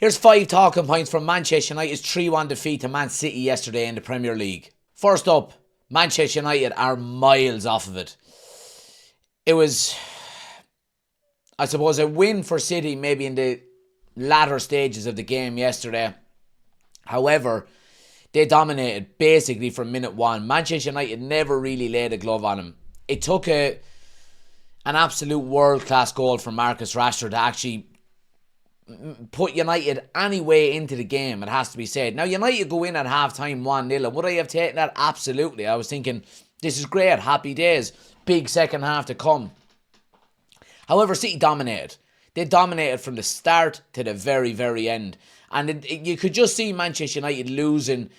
Here's 5 talking points from Manchester United's 3-1 defeat to Man City yesterday in the Premier League. First up, Manchester United are miles off of it. It was, I suppose, a win for City maybe in the latter stages of the game yesterday. However, they dominated basically from minute one. Manchester United never really laid a glove on them. It took an absolute world-class goal from Marcus Rashford to actually put United anyway into the game, it has to be said. Now, United go in at half-time 1-0, and would I have taken that? Absolutely. I was thinking, this is great, happy days, big second half to come. However, City dominated. They dominated from the start to the very, very end. And you could just see Manchester United losing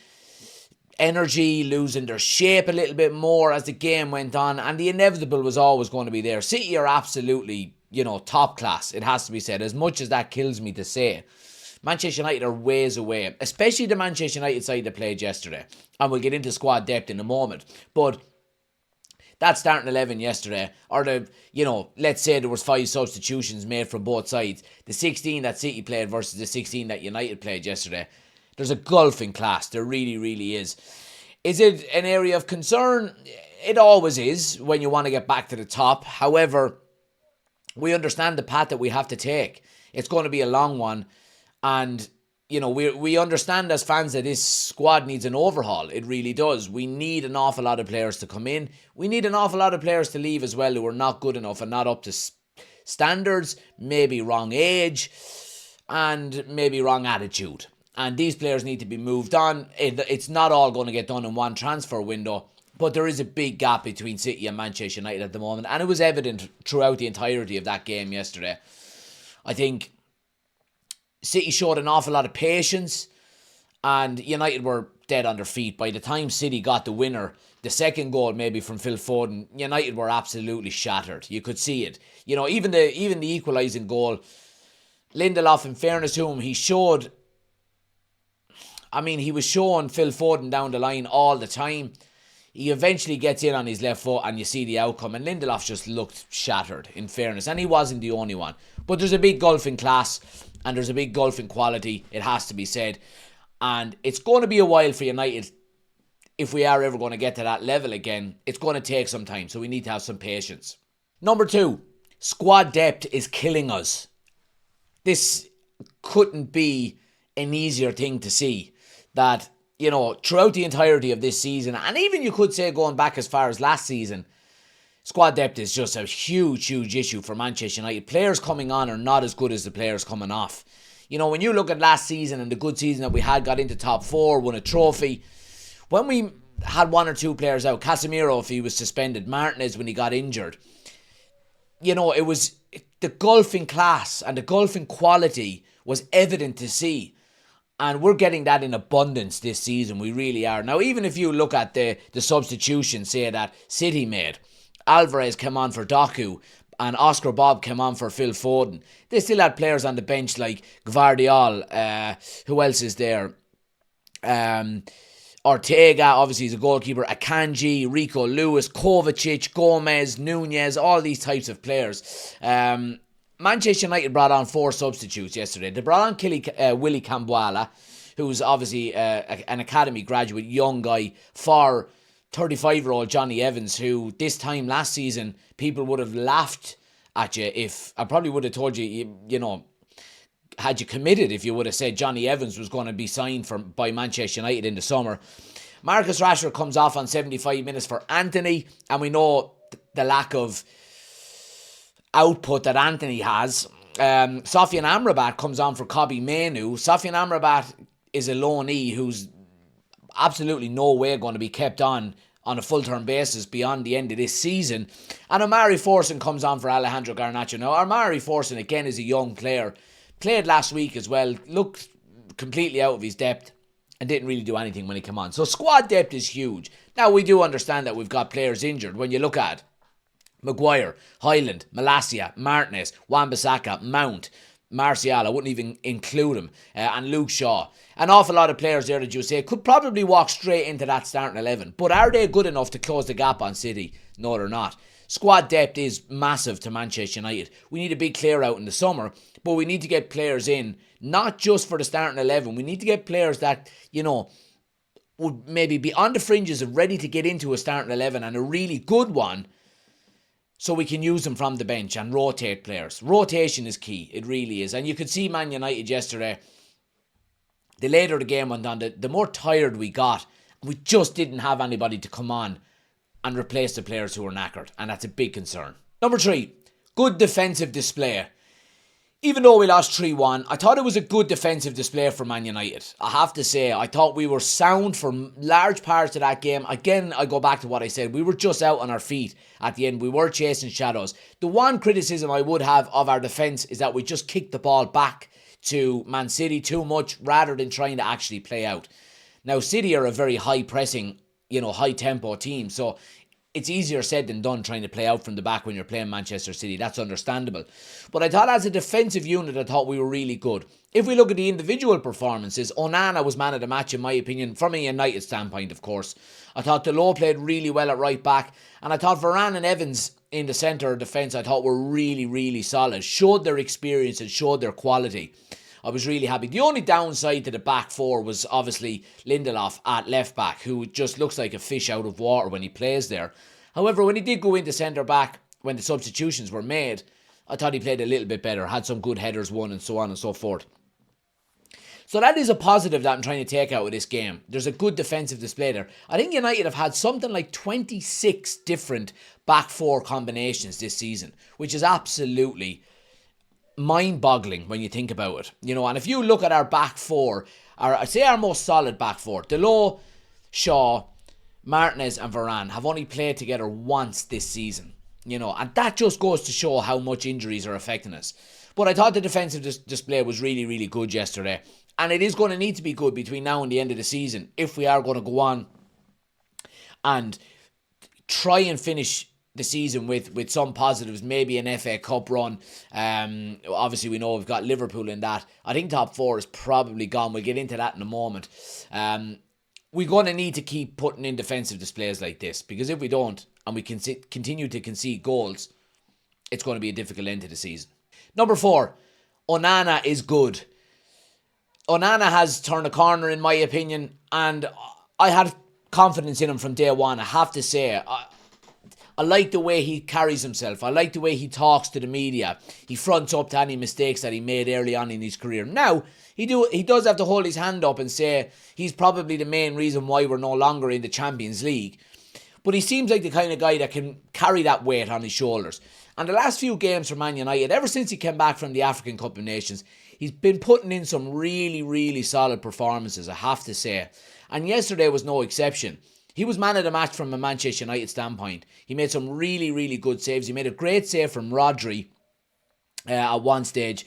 energy, losing their shape a little bit more as the game went on, and the inevitable was always going to be there. City are absolutely, top class, it has to be said, as much as that kills me to say. Manchester United are ways away, especially the Manchester United side that played yesterday, and we'll get into squad depth in a moment. But that starting 11 yesterday, or let's say there was 5 substitutions made from both sides, the 16 that City played versus the 16 that United played yesterday, there's a gulf in class. There really, really is. Is it an area of concern? It always is when you want to get back to the top. However, we understand the path that we have to take. It's going to be a long one. And, we understand as fans that this squad needs an overhaul. It really does. We need an awful lot of players to come in. We need an awful lot of players to leave as well who are not good enough and not up to standards, maybe wrong age, and maybe wrong attitude. And these players need to be moved on. It's not all going to get done in one transfer window, but there is a big gap between City and Manchester United at the moment, and it was evident throughout the entirety of that game yesterday. I think City showed an awful lot of patience, and United were dead on their feet. By the time City got the winner, the second goal maybe from Phil Foden, United were absolutely shattered. You could see it. Even the equalising goal, Lindelof, in fairness to him, he was showing Phil Foden down the line all the time. He eventually gets in on his left foot and you see the outcome. And Lindelof just looked shattered, in fairness. And he wasn't the only one. But there's a big gulf in class and there's a big gulf in quality, it has to be said. And it's going to be a while for United. If we are ever going to get to that level again, it's going to take some time. So we need to have some patience. Number 2, squad depth is killing us. This couldn't be an easier thing to see. That, throughout the entirety of this season, and even you could say going back as far as last season, squad depth is just a huge, huge issue for Manchester United. Players coming on are not as good as the players coming off. When you look at last season and the good season that we had, got into top 4, won a trophy, when we had 1 or 2 players out, Casemiro if he was suspended, Martinez when he got injured, it was the gulf in class and the gulf in quality was evident to see. And we're getting that in abundance this season. We really are. Now, even if you look at the substitution, say, that City made, Alvarez came on for Doku and Oscar Bob came on for Phil Foden. They still had players on the bench like Gvardiol. Who else is there? Ortega, obviously, is a goalkeeper. Akanji, Rico Lewis, Kovacic, Gomez, Nunez, all these types of players. Manchester United brought on 4 substitutes yesterday. They brought on Willy Cambuala, who's obviously an academy graduate, young guy, for 35-year-old Johnny Evans, who this time last season, people would have laughed at you if, I probably would have told you, had you committed if you would have said Johnny Evans was going to be signed by Manchester United in the summer. Marcus Rashford comes off on 75 minutes for Anthony, and we know the lack of output that Anthony has. Sofian Amrabat comes on for Kobbie Mainoo. Sofian Amrabat is a loanee who's absolutely no way going to be kept on a full-term basis beyond the end of this season. And Omari Forson comes on for Alejandro Garnacho. Now, Omari Forson, again, is a young player. Played last week as well. Looked completely out of his depth and didn't really do anything when he came on. So squad depth is huge. Now, we do understand that we've got players injured. When you look at Maguire, Hyland, Malacia, Martinez, Wan-Bissaka, Mount, Martial, I wouldn't even include him, and Luke Shaw. An awful lot of players there that you say could probably walk straight into that starting 11. But are they good enough to close the gap on City? No, they're not. Squad depth is massive to Manchester United. We need a big clear out in the summer, but we need to get players in, not just for the starting 11. We need to get players that, would maybe be on the fringes and ready to get into a starting 11 and a really good one, so we can use them from the bench and rotate players. Rotation is key. It really is. And you could see Man United yesterday, the later the game went on, the more tired we got. We just didn't have anybody to come on and replace the players who were knackered. And that's a big concern. Number 3, good defensive display. Even though we lost 3-1, I thought it was a good defensive display for Man United. I have to say, I thought we were sound for large parts of that game. Again, I go back to what I said. We were just out on our feet at the end. We were chasing shadows. The one criticism I would have of our defence is that we just kicked the ball back to Man City too much rather than trying to actually play out. Now, City are a very high-pressing, high-tempo team, so it's easier said than done trying to play out from the back when you're playing Manchester City. That's understandable. But I thought as a defensive unit, I thought we were really good. If we look at the individual performances, Onana was man of the match in my opinion, from a United standpoint, of course. I thought Delors played really well at right back, and I thought Varane and Evans in the centre of defence, I thought were really, really solid. Showed their experience and showed their quality. I was really happy. The only downside to the back four was obviously Lindelof at left back, who just looks like a fish out of water when he plays there. However, when he did go into centre back, when the substitutions were made, I thought he played a little bit better, had some good headers won and so on and so forth. So that is a positive that I'm trying to take out of this game. There's a good defensive display there. I think United have had something like 26 different back four combinations this season, which is absolutely mind-boggling when you think about it. And if you look at our back four, I'd say our most solid back four, Delors, Shaw, Martinez and Varane have only played together once this season. And that just goes to show how much injuries are affecting us. But I thought the defensive display was really, really good yesterday. And it is going to need to be good between now and the end of the season if we are going to go on and try and finish the season with some positives, maybe an FA Cup run. Obviously, we know we've got Liverpool in that. I think top four is probably gone. We'll get into that in a moment. We're going to need to keep putting in defensive displays like this, because if we don't, and we continue to concede goals, it's going to be a difficult end to the season. Number 4, Onana is good. Onana has turned a corner, in my opinion, and I had confidence in him from day one. I have to say, I like the way he carries himself. I like the way he talks to the media. He fronts up to any mistakes that he made early on in his career. Now, he does have to hold his hand up and say he's probably the main reason why we're no longer in the Champions League. But he seems like the kind of guy that can carry that weight on his shoulders. And the last few games for Man United, ever since he came back from the African Cup of Nations, he's been putting in some really, really solid performances, I have to say. And yesterday was no exception. He was man of the match from a Manchester United standpoint. He made some really, really good saves. He made a great save from Rodri at one stage.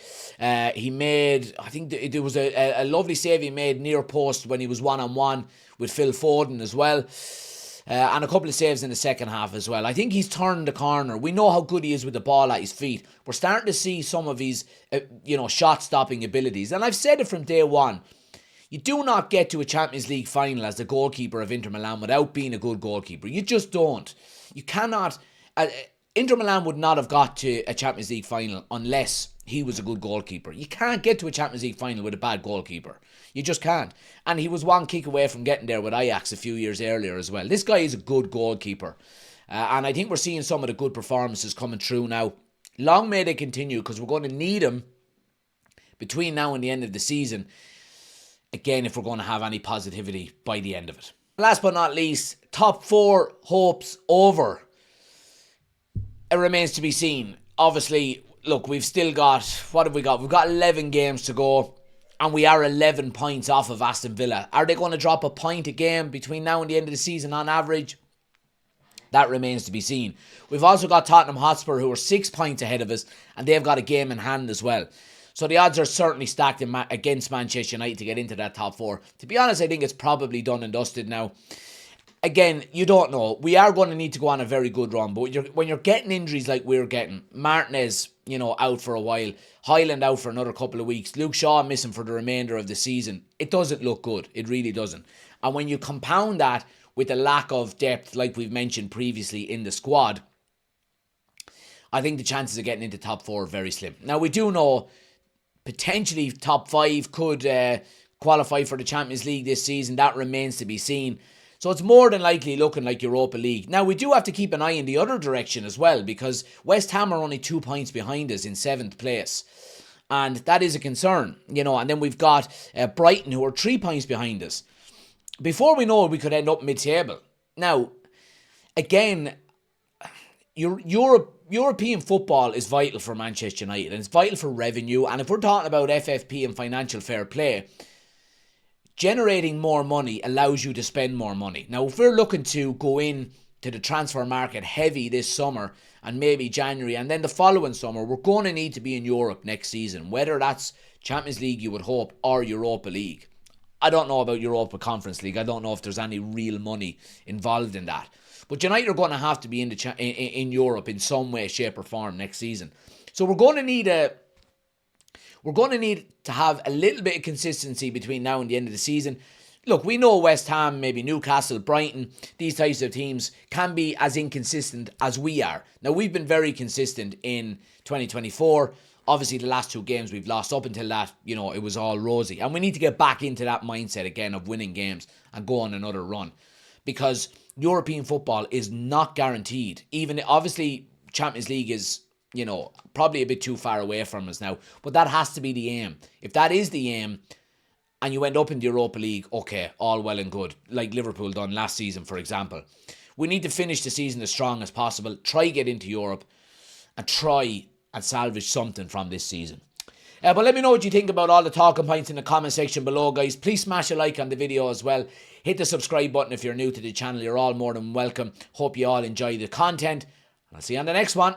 He made, I think there was a lovely save he made near post when he was one-on-one with Phil Foden as well. And a couple of saves in the second half as well. I think he's turned the corner. We know how good he is with the ball at his feet. We're starting to see some of his, shot-stopping abilities. And I've said it from day one. You do not get to a Champions League final as the goalkeeper of Inter Milan without being a good goalkeeper. You just don't. You cannot. Inter Milan would not have got to a Champions League final unless he was a good goalkeeper. You can't get to a Champions League final with a bad goalkeeper. You just can't. And he was one kick away from getting there with Ajax a few years earlier as well. This guy is a good goalkeeper. And I think we're seeing some of the good performances coming through now. Long may they continue, because we're going to need him between now and the end of the season. Again, if we're going to have any positivity by the end of it. Last but not least, top 4 hopes over. It remains to be seen. Obviously, look, we've still got, what have we got? We've got 11 games to go, and we are 11 points off of Aston Villa. Are they going to drop a point a game between now and the end of the season on average? That remains to be seen. We've also got Tottenham Hotspur, who are 6 points ahead of us, and they've got a game in hand as well. So the odds are certainly stacked against Manchester United to get into that top 4. To be honest, I think it's probably done and dusted now. Again, you don't know. We are going to need to go on a very good run. But when you're getting injuries like we're getting, Martinez, out for a while, Highland out for another couple of weeks, Luke Shaw missing for the remainder of the season, it doesn't look good. It really doesn't. And when you compound that with the lack of depth, like we've mentioned previously in the squad, I think the chances of getting into top 4 are very slim. Now, we do know potentially top 5 could qualify for the Champions League this season. That remains to be seen. So it's more than likely looking like Europa League. Now, we do have to keep an eye in the other direction as well, because West Ham are only 2 points behind us in 7th place. And that is a concern, And then we've got Brighton, who are 3 points behind us. Before we know it, we could end up mid-table. Now, again, European football is vital for Manchester United, and it's vital for revenue. And if we're talking about FFP and financial fair play, generating more money allows you to spend more money. Now, if we're looking to go in to the transfer market heavy this summer and maybe January, and then the following summer, we're going to need to be in Europe next season, whether that's Champions League, you would hope, or Europa League. I don't know about Europa Conference League. I don't know if there's any real money involved in that. But United are going to have to be in Europe in some way, shape or form next season. So we're going to need to have a little bit of consistency between now and the end of the season. Look, we know West Ham, maybe Newcastle, Brighton, these types of teams can be as inconsistent as we are. Now, we've been very consistent in 2024. Obviously, the last 2 games we've lost. Up until that, it was all rosy. And we need to get back into that mindset again of winning games and go on another run. Because European football is not guaranteed. Even, obviously, Champions League is, probably a bit too far away from us now. But that has to be the aim. If that is the aim, and you end up in the Europa League, okay, all well and good. Like Liverpool done last season, for example. We need to finish the season as strong as possible. Try get into Europe. And try and salvage something from this season. But let me know what you think about all the talking points in the comment section below, guys. Please smash a like on the video as well. Hit the subscribe button if you're new to the channel. You're all more than welcome. Hope you all enjoy the content. I'll see you on the next one.